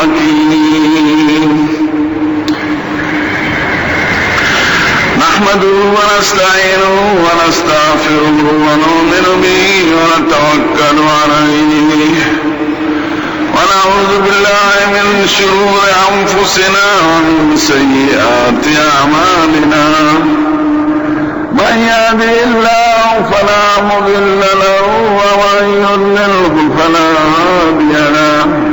حكيم نحمده ونستعينه ونستغفره ونؤمن به ونتوكل عليه ونعوذ بالله من شرور أنفسنا ومن سيئات أعمالنا من يهده الله فلا مضل له ومن يضلله فلا هادي له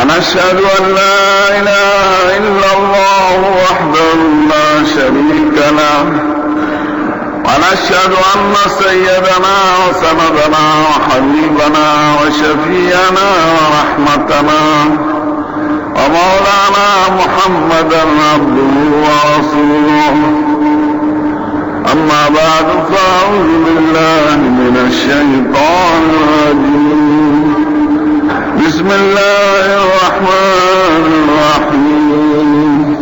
ونشهد أن لا إله إلا الله وحده لا شريك له ونشهد أن سيدنا وسندنا وحبيبنا وشفيعنا ورحمتنا ومولانا محمدا عبده ورسوله أما بعد فأعوذ بالله من الشيطان الرجيم بسم الله الرحمن الرحيم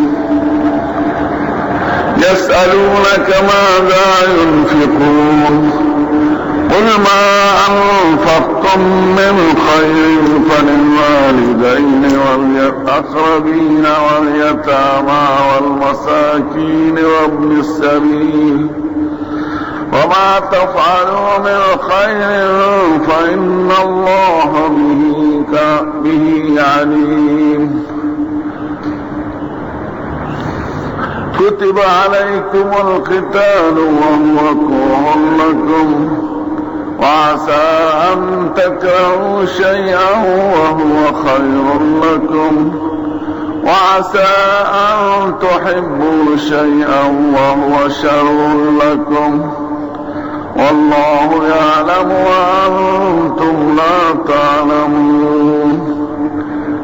يسألونك ماذا ينفقون قل ما أنفقتم من خير فللوالدين والأقربين واليتامى والمساكين وابن السبيل وما تفعلوا من خير فإن الله به عليم كتب عليكم القتال وهو كره لكم وعسى أن تكرهوا شيئا وهو خير لكم وعسى أن تحبوا شيئا وهو شر لكم والله يعلم وأنتم لا تعلمون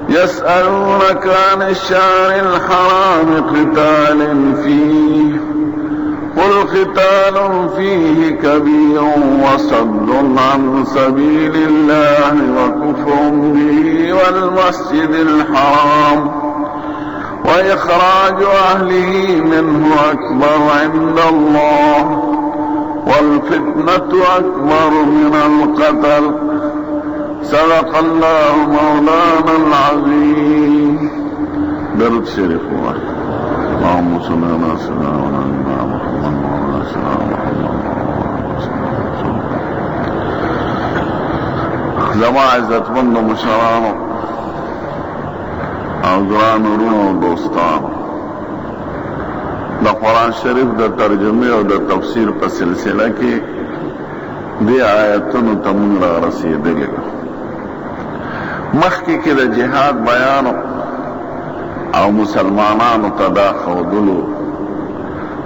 يسألونك عن الشهر الحرام قتال فيه قل قتال فيه كبير وصد عن سبيل الله وكفر به والمسجد الحرام وإخراج أهله منه أكبر عند الله والفتنة أكبر من القتل صدق الله مولانا العظيم درد شريف اللهم صل على سيدنا محمد وعلى سيدنا محمد زما عزتمند مشرانو او گران ورونو دوستانو د قرآن شریف د ترجمه او د تفسیر په سلسله کې د آیاتونو ته موږ را رسیدلي مخکې کې د جهاد بیان او مسلمانانو ته دا ښودلو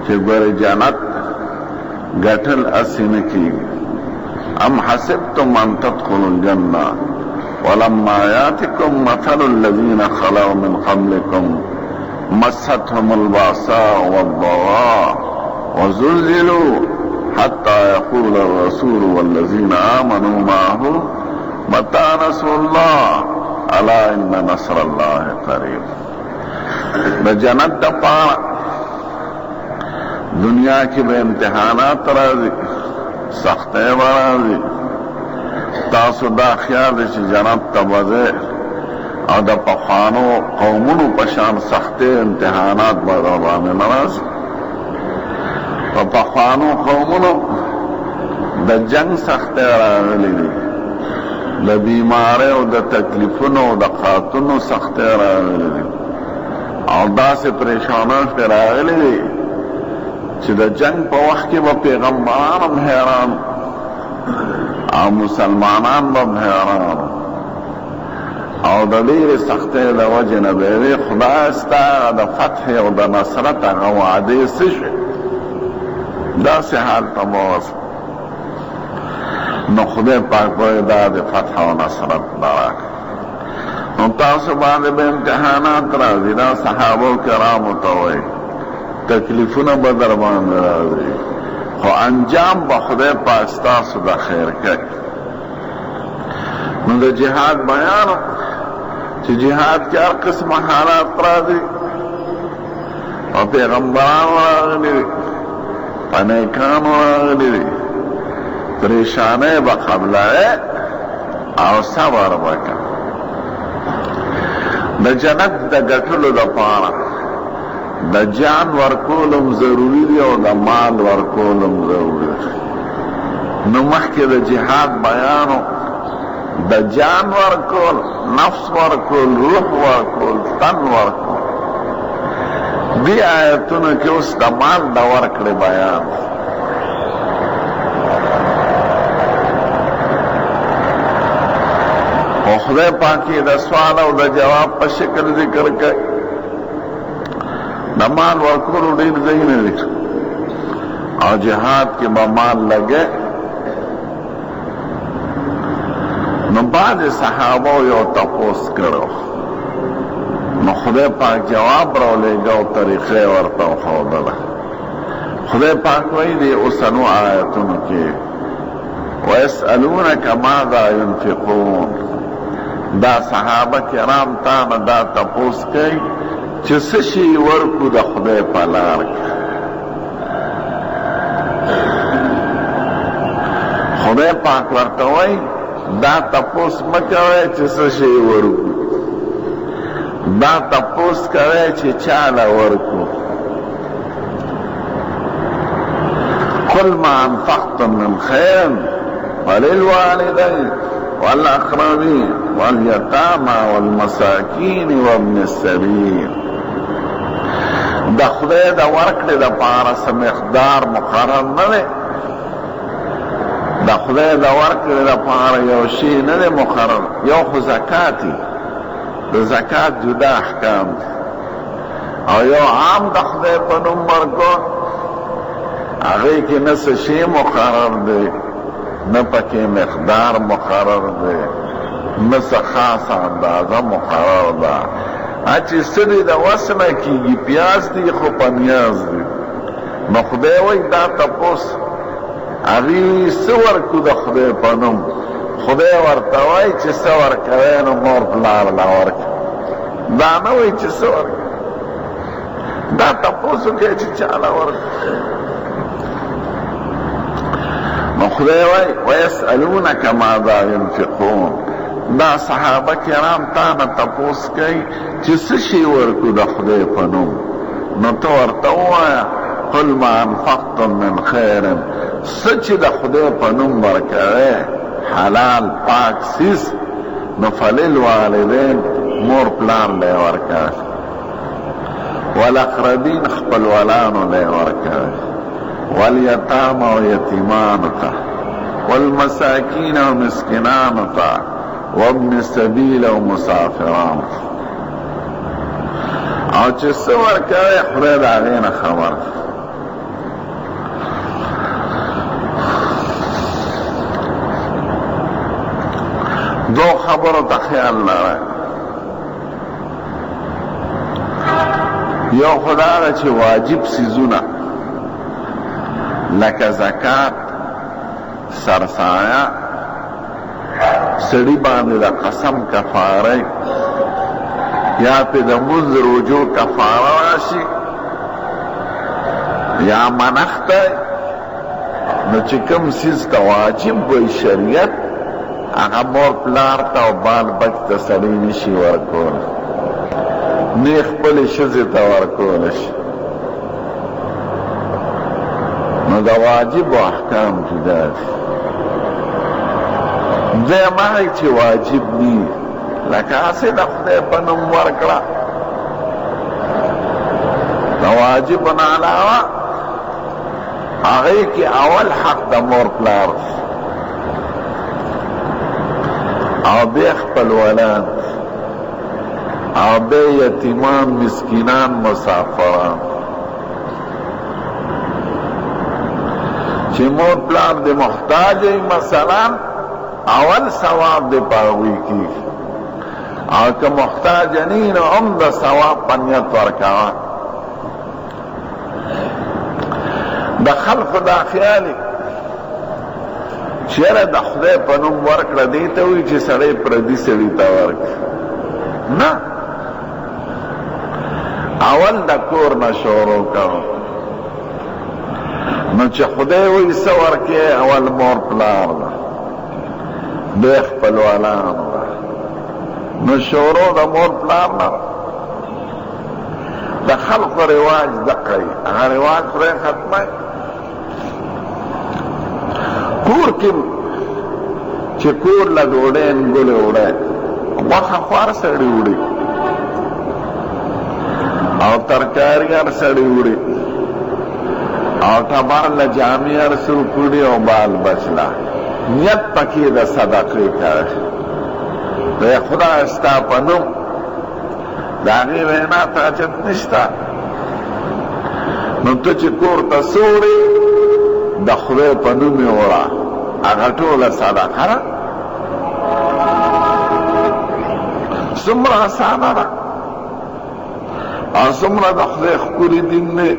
چې ګوره جنت ګټل اسې نه کېږي ام حسبتم ان تدخلوا الجنه ولما ياتكم مثل الذين خلوا من قبلكم مستهم البأساء والضراء وزلزلوا حتى يقول الرسول والذين آمنوا معه متى نصر الله الا ان نصر الله قریب. د جنت د پاره دنیا کې به امتحانات راځي سختۍ راځي تاسو دا خیال دی چې جنت ته وځئ او د پخوانو قومونو په شان سختۍ امتحانات به باندې نه راځي. په پخوانو قومونو د جنگ سختۍ راغلي دي د بیماری او د تکلیفونو او د قاتونو سختۍ راغلي دي او داسې پریشانات راغلي دي چې د جنگ په وخت کې به پیغمبران هم حیران او مسلمانان به حیران او د ډېرې سختۍ د وجې نه به وي خدای ستا د فتح او د نصرت هغه وعدې څه شوې داسې حال ته به وسو نو خدای پاک به دا د فتح او نصرت راکړي. نو تاسو باندې به امتحانات راځي دا صحابه کرامو ته وایي تکلیفونه به در باندې راځي خو انجام به خدای پاک ستاسو د خیر کوي. نو د جهاد بیان چې جهاد کې هر قسمه حالات راځي او پیغمبران راغلي دي نیکان راغلي دي پریشانۍ به قبلوي او صبر وکړه د جنت د ګټلو لپاره د جان ورکولم ضروری دی او د مال ورکولم ضروری دی. نو مخکې د جهاد بیانو د جان ورکول، نفس ورکول، روح ورکول، تن ورکول. دی آیتونو کې اوس د مال د ورکړې بیان. او خدای پاک یې د سوال او د جواب په شکل ذکر کوي. د مال ورکولو ډېر ځایونه دي او جهاد کې به مال لګي. نو بعض صحابه یو تپوس کړو، نو خدای پاک جواب راولېږه او طریقې ورته وښودله. خدای پاک وایي دې اوسنو آیتونو کې ویسألونک ماذا ينفقون، دا صحابه کرام تا نه دا تپوس کوي چې څه شي ورکو د خدای په لار کې. خدای پاک ورته وایي دا تپوس مه کوئ چې څه شی ورکو، دا تپوس کوئ چې چاله ورکو. قل ما انفقتم من خیر فللوالدین والاقربین والیتامى والمساکین وابن السبیل. د خدای د ورکړې دپاره څه مقدار مقرر نه دی، د خدای د ورکړې دپاره یو شی نه دی مقرر. یو خو زکات دی، د زکات جدا احکام دی، او یو عام د خدای په نوم ورکول هغې کې نه څه شی مقرر دی، نه پکې مقدار مقرر دی، نه څه خاصه اندازه مقرر ده. چې څه دی د وس نه کېږي، پیاز دی خو په نیاز دی. نو خدای وایي دا تپوس هغې څه ورکو د خدای په نوم. خدای ورته وایي چې څه ورکوی نو مور پلار له ورکړي، دا نه وایي چې څه ورکوي. دا تپوس وکړئ چې چاله ورکړي. نو خدای وایي ویسألونک ماذا ينفقون، دا صحابه کرام تا نه تپوس کوي چې څه شی ورکو د خدای په نوم. نو ته ورته ووایه قل ما انفقتم من خیر، څه چې د خدای په نوم ورکوی حلال پاک سیز، نو فللوالدین مور پلار لی ورکوی، والاقربین خپلوالانو لی ورکوی، والیتامى و یتیمانو ته، والمساکین و مسکینانو ته، وابن السبیل و مسافرانو ته. او چې څه ورکوی خدای د هغې نه خبر. دو خبرو ته خیال لرئ. یو خو دا ده چې واجب څیزونه لکه زکات، سرسایه، سړي باندې د قسم کفاره یا پې د مونځ روجو کفاره راشي یا منښته، نو چې کوم څیز ته واجب وایي شریعت، هغه مور پلار ته او بال بچ ته سړی نشي ورکولی، نه خپلې ښځې ته ورکولی شي. نو د واجب احکام جدا دي. دویم هغه چې واجب دي، لکه هسې د خدای په نوم ورکړه. د واجب نه علاوه هغې کې اول حق د مور پلار او بیا خپلوالان او بیا یتیمان، مسکینان، مسافران. چې مور پلار د محتاج مثلا اول ثواب د پاوی کی، او که محتاج نه نو هم د ثواب په نیت ورکوه. د خلقو دا خیالي چیرې د خدای په نوم ورکړه دې ته وایي چې سړی پردي سړي ته ورکړه. نه، اول د کور نه شروع کوو. نو چې خدای وایي څه ورکې، اول مور پلار ده، بیا خپلوالانو ده، نو شورو د مور پلار نه د خلقو رواج دقی هغه رواج خدای ختمه کور کې چې کور له ډوډۍ انګولې وړی غوښه خوار سړي وړي او ترکاري هر سړي وړي او ټبر له جامې هر څوک وړي او بال بچلا نیت پکې د صدقې کوي د خدای ستا په نوم د هغې وینا ته اجت نشته نو ته چې کور ته څه وړې د خدای په نوم یې وړه هغه ټوله صدقه ده څومره اسانه ده او څومره د خدای ښکلي دین دی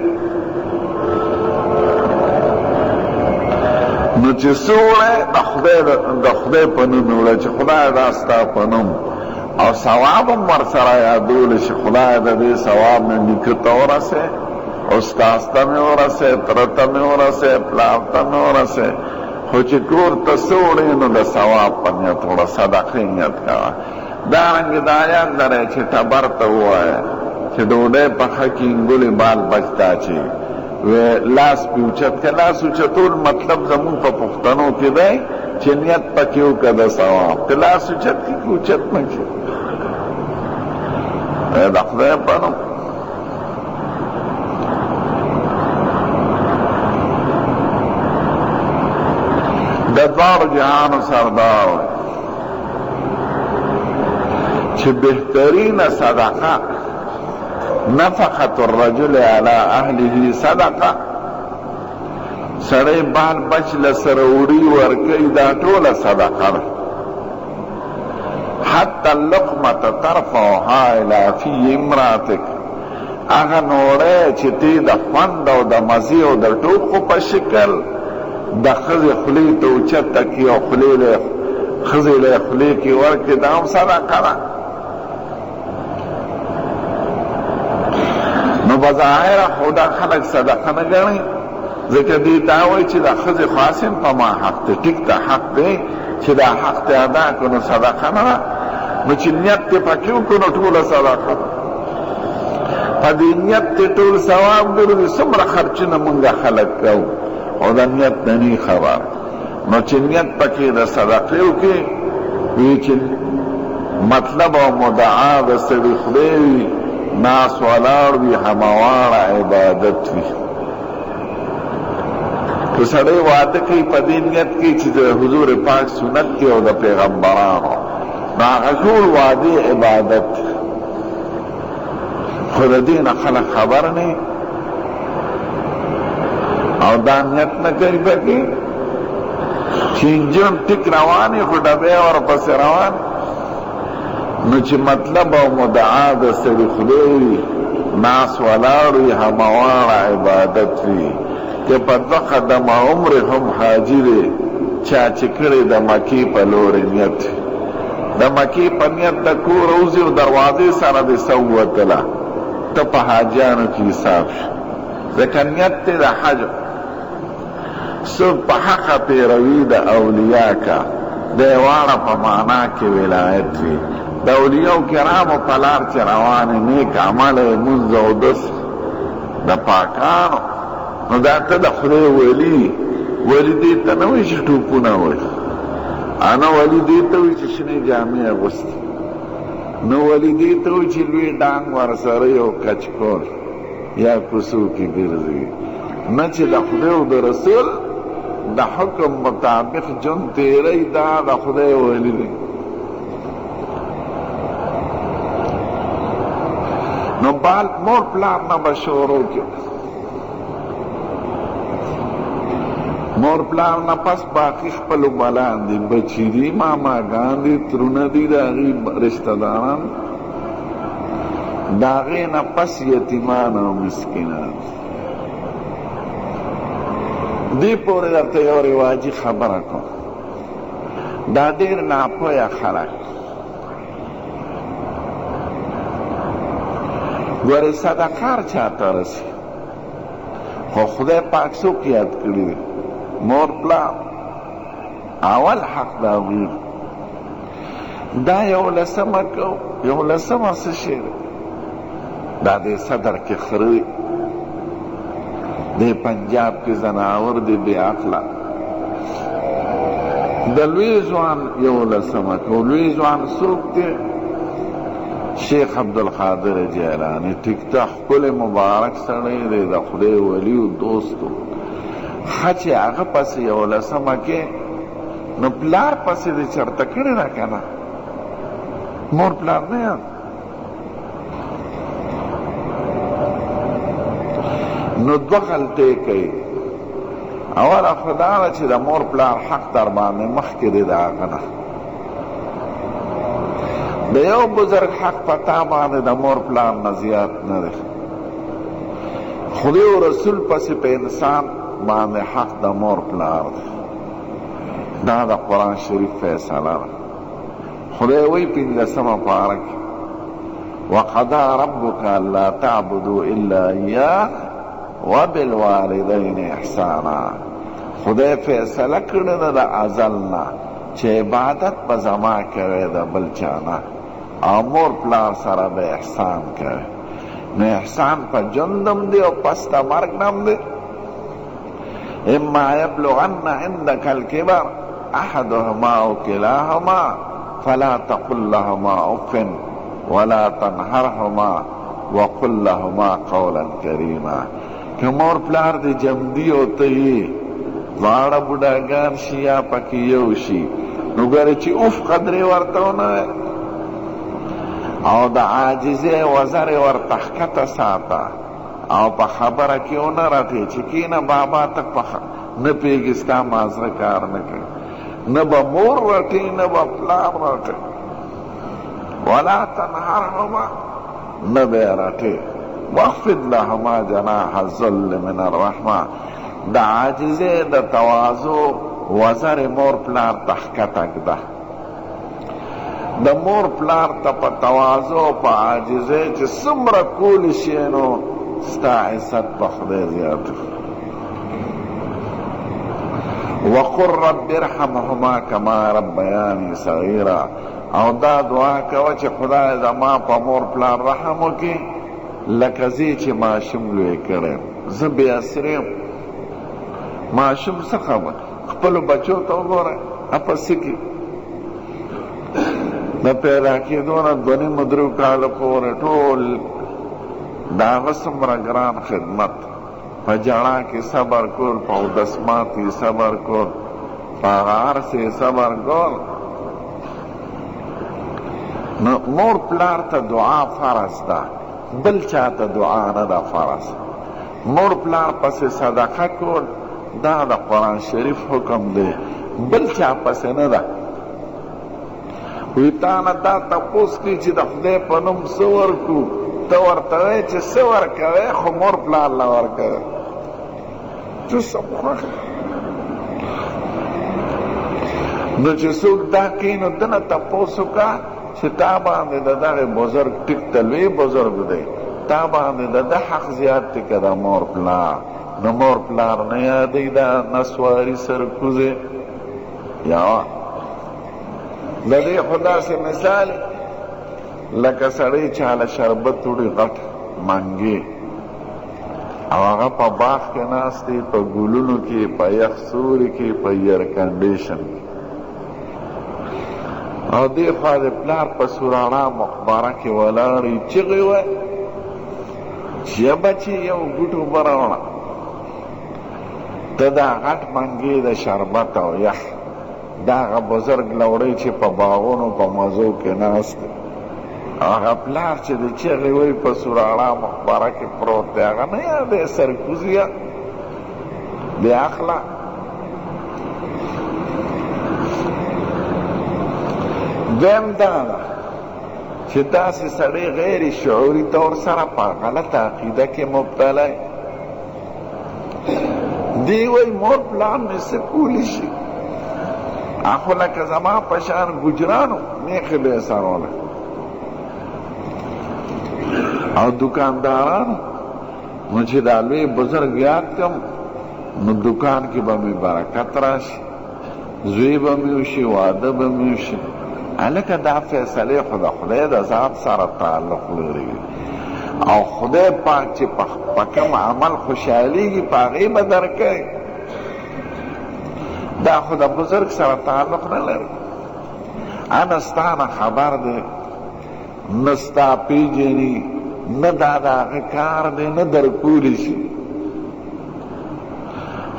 نو چې څه وړی د خدای په نوم یې وړه چې خدای دا ستا په نوم او ثواب هم ورسره یادولی چې خدای د دې ثواب نه نیکه ته ورسې استاذ ته مې ورسې تره ته مې ورسې پلار ته مې ورسې خو چې کور ته څه وړې نو د ثواب په نیت وړه صدقې نیت کوه دارنګې دا یاد لرئ چې ټبر ته ووایه چې ډوډۍ پخه کړي انګولې بال بچ ته اچوي لاس پې اوچت که لاس اوچتول مطلب زمونږ په پښتنو کې دی چې نیت پکې وکړه د ثواب که لاس اوچت کړي که اوچت نه کړي د خدای په نوم د دواړو جهانو سردار چې بهترینه صدقه نفقة الرجل على اهله صدقه سړی بال بچ له سره وړي ورکوي دا ټوله صدقه ده حتی اللقمه ترفعها الى فی امراتک هغه نوړی چې تی د خوند او د مزې او د ټوکو په شکل د ښځې خولې ته اوچته کړي او ښځې له خولې کې ورکړي دا هم صدقه ده نو بظاهره خو دا خلک صدقه نه ګڼي ځکه دې دا وایي چې د ښځې خاصم په ما حق دی ټیک ته حق دی چې دا حق ته ادا کړو نو صدقه نه ده نو چې نیت دې پکې وکړو نو ټوله صدقه ده په دې نیت دې ټول ثواب ګرځي څومره خرچونه مونږ خلک کوو او د نیت نه نه خبر نو چې نیت پکې د صدقې وکړي وی چې مطلب او مدعا د سړي خدای وي ناس ولاړ وي همواره عبادت وي که سړی واده کوي په دې نیت کې چې د حضور پاک سنت کې او د پیغمبرانو نو هغه ټول واده عبادت خو د دې نه خلک خبر نه او دا نیت نه کوي پکې چې انجن ټیک روان خو ډبې ورپسې روان نو چې مطلب او مدعا د سړي خدای وي ناس ولاړ وي همواره عبادت وي که په دوه قدمه عمر هم حاجي دی چا چې کړی د مکې په لورې نیت د مکې په نیت د کور وځي او دروازې سره دې څه ووتله ته په حاجیانو کې حساب شي ځکه نیت دی د حج څوک په حقه پیروي د اولیا کا د واړه په معنا کې ولایت وي د اولیاء کرامو په لار چې روانې نیک عمل لمونځ او اودس د پاکانو نو دا ته د خدای ولی دې ته نه وایي چې ټوپونه وایي انا ولی دې ته وایي چې شنې جامې اغوستې نو ولی دې ته وایي چې لوی ډانګ ورسره یو کچکول یا کوڅو کې ګرځي نه چې د خدای او د رسول د حکم مطابق ژوند تېروي دا د خدای ولی دی نو بال مور پلار نه به شروع کړي مور پلار نه پس باقي خپلو بلان دي بچي دي ماماګان دي ترونه دي د هغې رشته داران د هغې نه پس یتیمان او مسکینان دې پورې درته یو رواجي خبره کوم دا ډېر ناپوهه خلک ګورې صدقار چاته رسي خو خدای پاک څوک یاد کړي دي مور پلار اول حق دا ویر دا یو لسمه کو یو لسمه څه شی دی دا د صدر کې خره د پنجاب کې زناور دی بې عقله د لوی ځوان یو لسمه کو لوی ځوان څوک دی شیخ عبدالقادر جیلانی ټیک ته ښکلی مبارک سړی دی د خدای ولی و دوستو ښه چې هغه پسې یو لسمه کې نو پلار پسې دې چرته کړې ده که نه مور پلار نه یاد نو دوه غلطۍ کوي اوله خو دا ده چې د مور پلار حق در باندې مخکې دی د هغه نه د یو بزرگ حق په تا باندې د مور پلار نه زیات نه دی خدای و رسول پسې په انسان باندې حق د مور پلار دی دا د قرآن شریف فیصله ده خدای وی پنځلسمه پاره کې وقضا ربک الا تعبدوا الا ایاه وبالوالدین احسانا خدای فیصله کړې ده د ازل نه چې عبادت به زما کوې د بل چا نه او مور پلار سره به احسان کوې نو احسان په ژوند هم دی او پس د مرګ نه هم دی اما یبلغن عندک الکبر احدهما او کلاهما فلا تقل لهما اف ولا تنهرهما وقل لهما قولا کریما که مور پلار دی جمدی او ته یې دواړه بوډاګان شي یا پکې یو شي نو ګوره چې اوف قدرې ورته ونه او د عاجزې وزرې ورته ښکته ساته او په خبره کې ونه رټې چې کینه بابا ته نه پوهېږي ستا مازغه کار نه کوي نه به مور رټې نه به پلار رټې ولا تنهرهما نه به یې رټې واخفض لهما جناح الذل من الرحمه د عاجزې د تواضع وزر مور پلار ته ښکته ږده د مور پلار ته په تواضع په عاجزۍ چې څومره کولی شي نو ستا عزت به خدای زیات وقل رب ارحمهما کما ربیاني صغیرا او دا دعا کوه چې خدای زما په مور پلار رحم وکړي لکه زه چې ماشوم لوی کړی زه بې اثرې یم ماشوم څه خبر خپلو بچو ته وګوره اپسې کې د پیدا کېدو نه دوه نیمو درېو کاله پورې ټول د هغه څومره ګران خدمت په ژړا کې صبر کول په اودسمات کې صبر کول په هغه هر څه صبر کول نو مور پلار ته دعا فرض ده بل چا ته دعا نه ده فرض مور پلار پسې صدقه کول دا د قرآن شریف حکم دی بل چا پسې نه ده وی تا نه دا تپوس کړي چې د خدای په نوم څه ورکړو ته ورته وایې چې څه ورکوې خو مور پلار له ورکوې ته څه خوښ نو چې څوک دا کوي نو ده نه تپوس وکړه چې تا باندې د دغې بزرګ ټیک ته لوی بزرګ دی تا باندې د ده حق زیات دی که د مور پلار نو مور پلار نه یادوي دا نسواري سرکوزې یا د دې خو داسې مثال لکه سړی چاله شربت وړي غټ منګې او هغه په باغ کې ناست دی په ګلونو کې په یخ سوري کې په ایر کنډیشن او دې خوا د پلار په سوراړه مقبره کې ولاړې چغې وه چې بچې یو ګوټ اوبه راوړه ته دا غټ منګې د شربت او یخ دا هغه بزرګ لوړی چې په باغونو په مزو کې ناست دی هغه پلار چې د چغې وی په سوراړه مقبره کې پروت دی هغه نه یادی سرکوزیه بې عقله دویم دا ده چې داسې سړی غیر شعوري طور سره په غلطه عقیده کې مبتلا دی وی مور پلار مې څه کولی شي اخو لکه زما په شان ګجرانو میخې به یې سروله او دکاندارانو نو چې دا لوی بزرګ یاد کم نو دکان کې به مې برکت راشي زوی به مې وشي واده به مې وشي هلکه دا فیصلې خو د خدای د ذات سره تعلق لري او خدای پاک چې په کوم عمل خوشحالیږي په هغې به درکوي دا خو د بزرګ سره تعلق نه لري انا ستا نه خبر دی نه ستا پیژني نه دا د هغه کار دی نه درکولی شي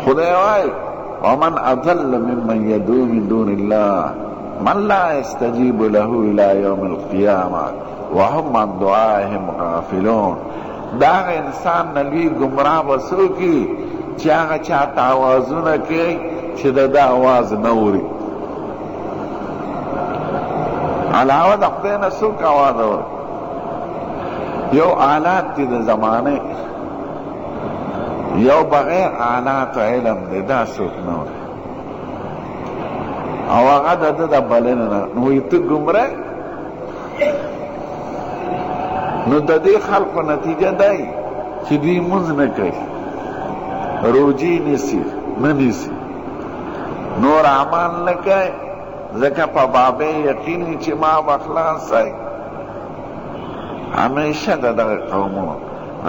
خدای وایي ومن اضل ممن يدعو من دون الله من لا يستجيب له الى يوم القيامه وهم عن دعائهم غافلون دا انسان نلوی گمراه بسوکی چې هغه چاته آوازونه کوي چې د ده آواز نه اوري علاوه د خدای نه څوک آواز اوري یو آلات دی د زمانه یو بغیر آلات علم دی دا څوک نه اوري او هغه د ده د بلنې نه نو ته ګمراه نو د دې خلقو نتیجه دی چې دوی مونځ نه کوي روجې نیسي نه نیسي نور اعمال نه کوي ځکه په بابې یقین وي چې ما به خلاص وی همیشه د دغه قومونو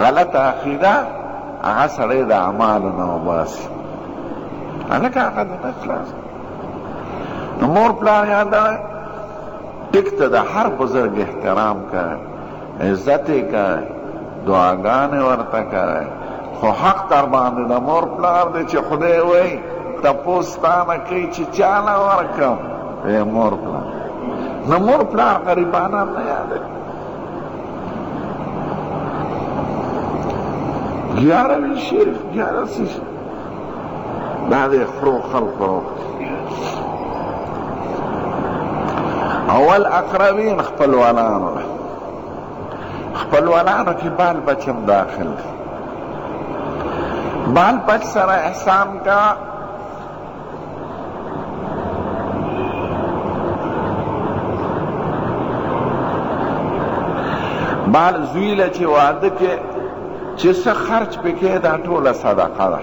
غلطه عقیده هغه سړی د اعمالو نه وباسي هلکه هغه د نه خلاص نو مور پلار یادوي ټیک ته د هر بزرګ احترام کوي عزت یې کوي دعاګانې ورته کوي خو حق در باندې د مور پلار دی چې خدای وایي تپوس تا نه کوي چې چاله ورکړم ای مور پلار نو مور پلار غریبانان نه یادوي ګیاروي شریف ګیارسي دا د خرو خلقو اول اقربین خپلوانانو خپلوانانو کې بال بچم داخل بال بچ سره احسان کا بال زویله چې واده کې چې څه خرچ پکې دا ټوله صدقه ده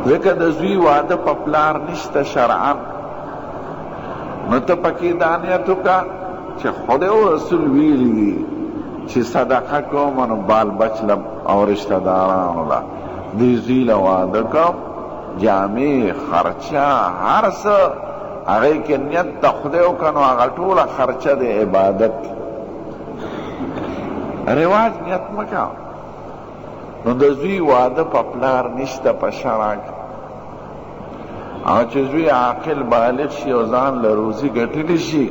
ځکه د زوی واده په پلار نشته شرعا نو ته پکې دا نیت وکړه چې خدای او رسول ویلي دي چې صدقه کوم نو بال بچ له او رشته دارانو له دې زوی له واده کوم جامې خرچه هر څه هغې کې نیت د خدای وکړه نو هغه ټوله خرچه د عبادت رواج نیت مکا نو د زوی واده په پلار نشته په شرع او چې زوی عاقل بالغ شي او ځان له روزي ګټلی شي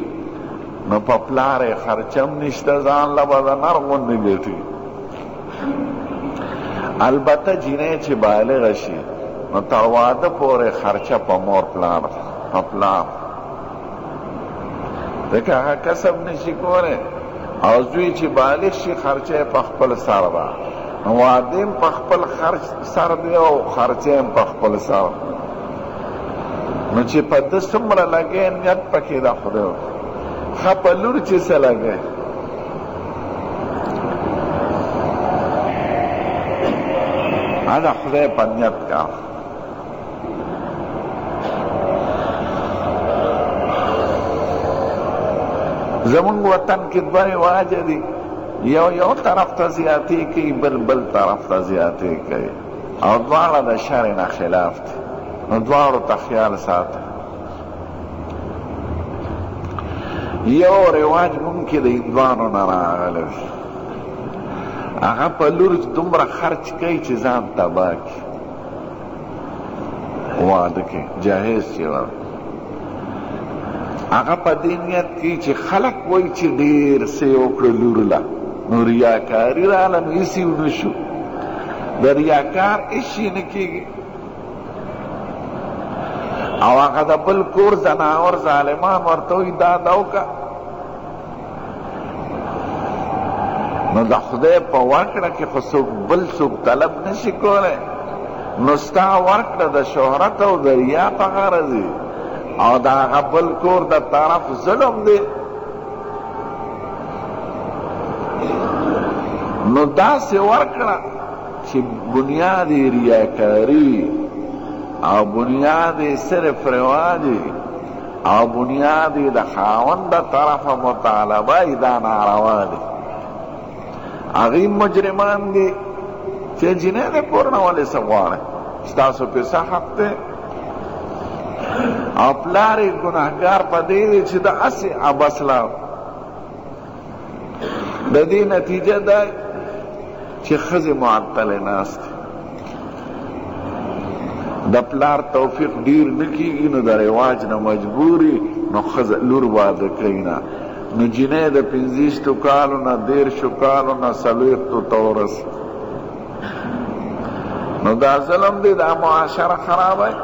نو په پلار یې خرچم نشته ځان له به د نر غوندې ګټي البته جینۍ چې بالغه شي نو تر واده پورې خرچه په مور پلار په پلار ځکه هغه کسب نشي کولی او زوی چې بالغ شي خرچه په خپل سر ده نو واده هم په خپل سر دی او خرچه هم په خپل سر نو چې په ده څومره لګی نیت پکې ده خدای ښه په لور چې څه لګی هغه خدای په نیت کا زمونږ وطن کې دوه رواجه دي یو طرف ته زیاتې کوي بل طرف ته زیاتې کوي او دواړه د شرع نه خلاف دي نو دواړو ته خیال ساته یو رواج مونږ کې د هندوانو نه راغلی هغه په لور دومره خرچ کوي چې ځان تباه کړي واده کې جهیز چې هغه په دې نیت کې چې خلک وایي چې ډېر څه یې وکړه لور له نو ریاکاري راغله نو هېڅ یې ونه شو د ریاکار هېڅ شي نه کېږي او هغه د بل کور زناور ظالمان ورته وایي دا وکړه نو د خدای په ورکړه کې خو څوک بل څوک طلب نه شي کولی نو ستا ورکړه د شهرت او د ریا په غرض او دا هغه بل کور د طرف ظلم دی نو داسې ورکړه چې بنیاد یې ریاکاري او بنیاد یې صرف رواج او بنیادی د خاوند د طرفه مطالبه دا ناروا دی. هغوی مجرمان دي چې جنۍ د کور نه ولې څه غواړئ؟ ستاسو پیسه حق دی. او پلار یې ګناهګار په دې دی چې د هسې عبث لاړ. د دې نتیجه ده چې ښځې معطلې ناستې. د پلار توفیق ډیر نه کېږي نو د رواج نه مجبوري نو ښځه لور واده کوي نه. نو جنۍ د 15 کالو نه 13 کالو نه 40 ته ورسي. نو دا ظلم دی، دا معاشره خرابوي.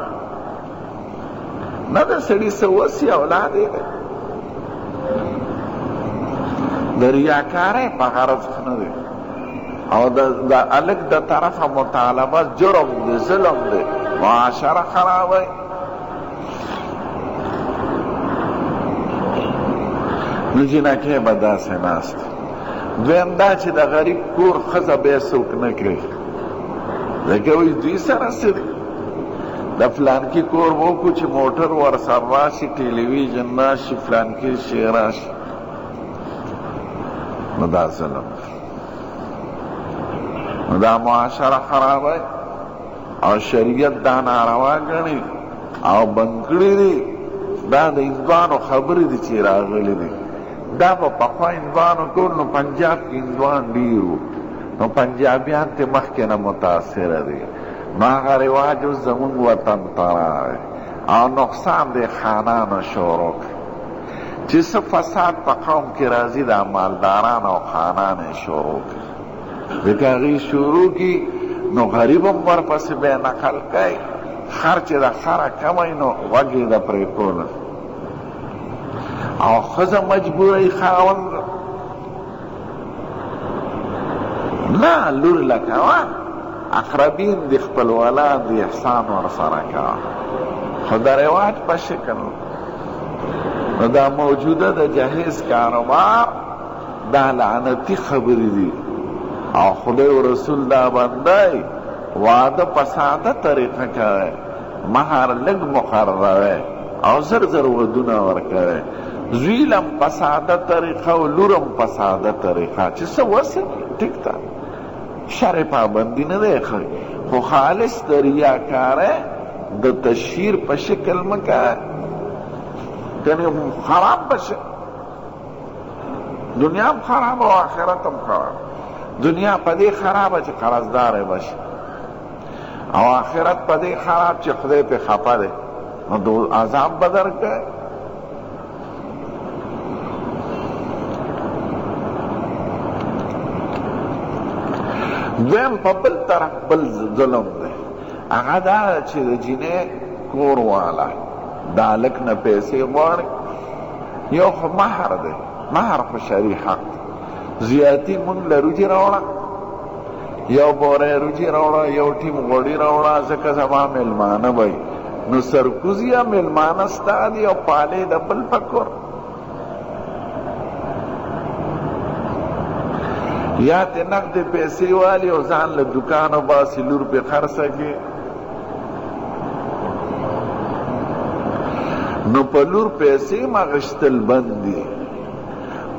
نه د سړي څه وسي اولاد یې دی. د ریاکارۍ په غرض نه دی. او د هلک د طرفه مطالبه جرم دی، ظلم دی، معاشره خرابوي. نو جنکۍ به داسې ناست. دویم دا چې د غریب کور ښځه بیا څوک نه کوي. ځکه وایي دوی سره څه دی؟ د فلانکي کور وکړو چې موټر ورسره راشي، ټلویزیون راشي، فلانکي شی راشي. نو دا ظلم دی. نو دا معاشره خرابوي او شریعت دا ناروا ګڼي او بند کړي دي. دا د هندوانو خبرې دي چې راغلي دي. دا به پخوا هندوانو کول نو پنجاب کې هندوان ډېر وو، نو پنجابیان ترې مخکې نه متاثره دي. نو هغه رواج اوس زمونږ وطن ته راغی او نقصان د خانانو شروع کړي چې څه فساد په قوم کې راځي دا مالداران او خانان یې شروع کړي. ځکه هغوی شروع کړي نو غریب هم ورپسې بیا نقل کوي. خر چې د خره کمی نو غوږ یې د پرېښوله او ښځه مجبوروي خاوند نه لور له کوه، اقربین د خپل ولاد د احسان ورسره کوه، خو د رواج په شکل. نو دا موجوده د جهیز کاروبار دا لعنتي خبرې دي او خدای و رسول دا بندی واده په ساده طریقه کوي، مهر لږ مقرروي او زر زر ودونه ورکوي. زوی لم په ساده طریقه او لورم په ساده طریقه چې څه وسه ټیک ده، شرع پابندي نه دی خو خالص د ریاکارۍ د تشهیر په شکل مه کوه، کنې خراب بشه. دنیا هم خراب او آخرت هم خراب. دنیا په دې خرابه چې قرضدار بشي او آخرت په دې خراب چې خدای پې خفه دی نو عذاب به درکوي. دویم په بل طرف بل ظلم دی، هغه دا چې د جینۍ کور والا د هلک نه پیسې غواړي. یو خو مهر دی، مهر خو شرعي حق دی. زیاتي مونږ له روجي راوړه، یو بوری روجي راوړه، یو ټیم غوړي راوړه، ځکه زما میلمانه به نو سرکوز یا میلمانه ستا دي او پالې د بل په کور. یا ته نقد پیسې والی او ځان له دکانو باسي، لور پې خرڅه کړي. نو په لور پیسې مغشتل بند دي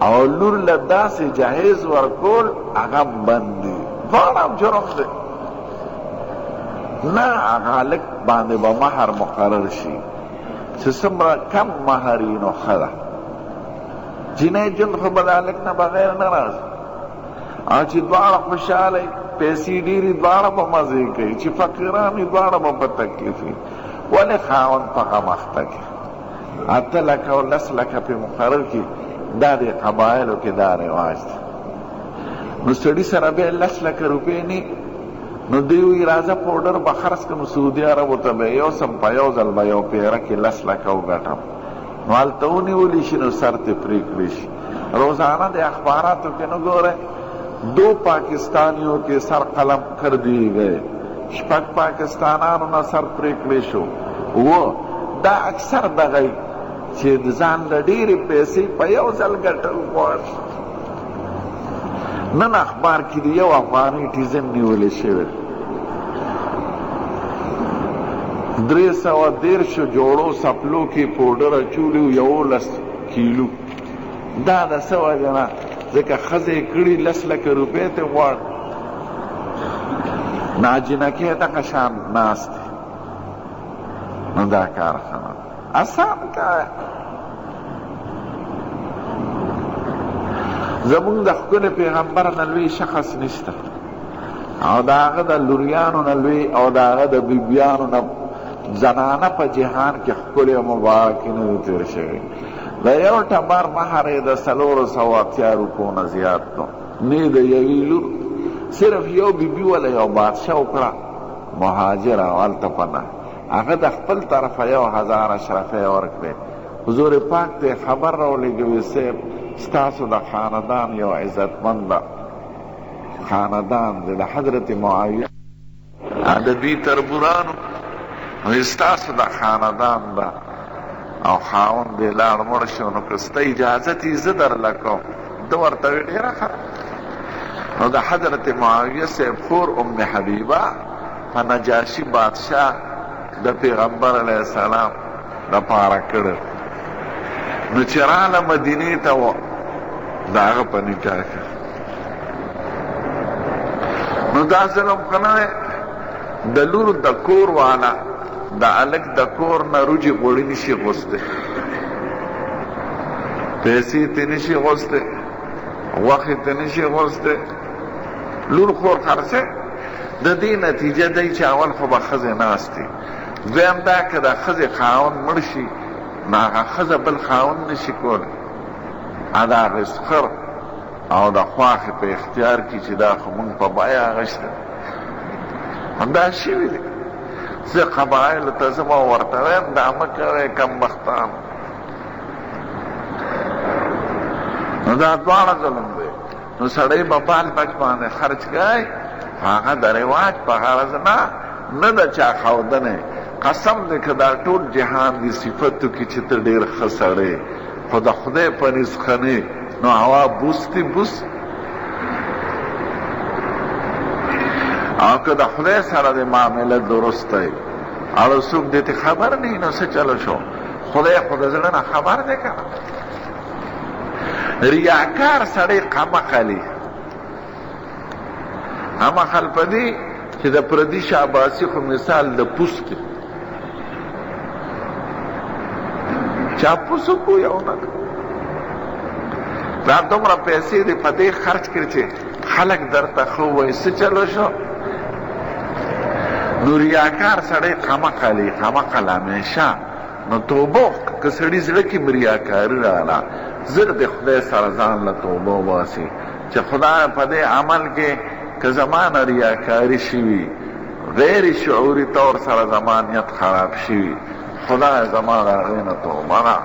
او لور له داسې جهیز ورکول هغه بند دي. دواړه جرم دی. نه هغه هلک باندې به مهر مقرر شي چې څومره کم مهر وي نو ښه ده. جینۍ جون خو به د هلک نه بغیر نه راځي او چې دواړه خوشحاله پیسې ډېرې دواړه به مزې کوي، چې فقیران وي دواړه به په تکلیف وي. ولې خاوند په غم اخته کړي 8 لکه او 10 لکه پې مقرر کړي. دا د قبایلو کې دا رواج دی. نو سړي سره بیا 10 لکه روپۍ نه نو دوی وایي راځه پوډر به خرڅ کړم سعودي عربو ته به یوسم په یو ځل به یو پیره کې 10 لکه وګټم. نو هلته ونیولی شي نو سر ته پرې کړی شي. روزانه د اخباراتو کې نه ګوره 2 پاکستانیوں کے سر قلم کر دیے گئے، 6 پاکستانانو نه سر پرې کړی شو. دا اکثر دغه چې د ځان له ډېرې پیسې په یو ځل ګټل غواړي. نن اخبار کې د یو افغاني ټیزن نیولې شوی. 313 جوړو سپلو کې پوډر اچولیو 11 کیلو. دا د څه وجه نه؟ ځکه ښځې کړي 10 لکه روپۍ ته غواړ. ناجنکۍ دغه شان ناست دی. نو دا کار ښه نه اسان کار. زمونږ د ښکلي پیغمبر نه لوی شخص نشته، او د هغه د لوریانو نه لوی او د هغه د بیبیانو نه زنانه په جهان کې ښکلې او مبارکې نه دي تېر شوي. د یو ټبر مهر یې د 480 روپو نه زیات نو نه د یوې لور. صرف یو بیبي وله یو بادشاه وکړه مهاجره هلته پنه، هغه د خپل طرفه 1000 اشرفۍ ورکړې. حضور پاک ته خبر راولېږي صاحب ستاسو د خاندان یو عزتمند خاندان دی د حضرت معاویه د دوی تربورانو، ستاسو د خاندان ده او خاوند دې لاړ مړ شو، نو که ستا اجازت یې زه درله کوم. ده ورته ویې ډېره ښه. نو د حضرت معاویه صاحب خور ام حبیبه په نجاشي بادشاه د پیغمبر علیه السلام دپاره کړی. نو چې راله مدینې ته و د هغه په نکاح کې. نو دا ظلم ښه نه دی. د لور د کور والا د هلک د کور نه روجې غوړي نشي غوستی، پیسې ترې نشي غوستی، غوښې ترې نشي غوستی. لور خور خرڅه. د دې نتیجه دی چې اول خو به ښځې ناستې، دویم دا که د ښځې خاوند مړ شي نو هغه ښځه بل خاوند نشي کولی. د هغې سخر او د خواښې په اختیار کې چې دا خو مونږ په بیه اخیسته دا شوي دي. زه قبایلو ته ځم او ورته وایم دا مه کوئ کمبختان. نو دا دواړه ظلم دی. نو سړی به بال بچ باندې خرچ کوي، هغه د رواج په غرض نه د چا ښودنې. قسم دی که دا ټول جهان دي صفتو کې چې ته ډېر ښه سړی، خو د خدای په نسخنې نو هوا بوس دی بوس. او که د خدای سره د معامله درست دی او څوک دې ته خبر نه وي نو څه چلو شو؟ خدای خو د زړه نه خبر دی که نه. ریاکار سړی قمقلي. همخل په دې چې د پردي شاباسي خو مثال د پوس دی. چا پوسو کو یو نه دا دومره پیسې دې په دې خرچ کړي چې خلک درته ښه وایي څه چلو شو؟ نو ریاکار سړی قمقلي قمقل همیشه. نو توبه که سړي زړه کې ریاکاري راغله زر د خدای سره ځان له توبه وباسي چې خدای په دې عمل کې که زما نه ریاکاري شوي غیر شعوري طور سره زما نیت خراب شوي، خدای زما د هغې نه توبه نه.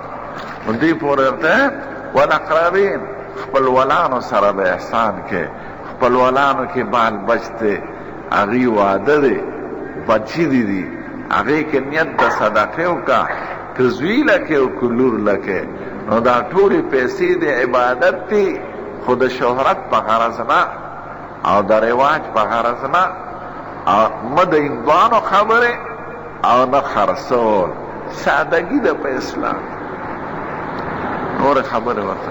نو دې پورې ورته والاقربین خپلولانو سره به احسان کې. خپلولانو کې بال بچ دی، هغې واده دی، بچی دي هغې کې نیت د صدقې وکړه، که زوی لکې او که لور لکې. نو دا ټولې پیسې د عبادت دي، خو د شهرت په غرض نه او د رواج په غرض نه. مه د هندوانو خبرې او نه خرڅول. سادگی ده په اسلام. نور خبرې ورته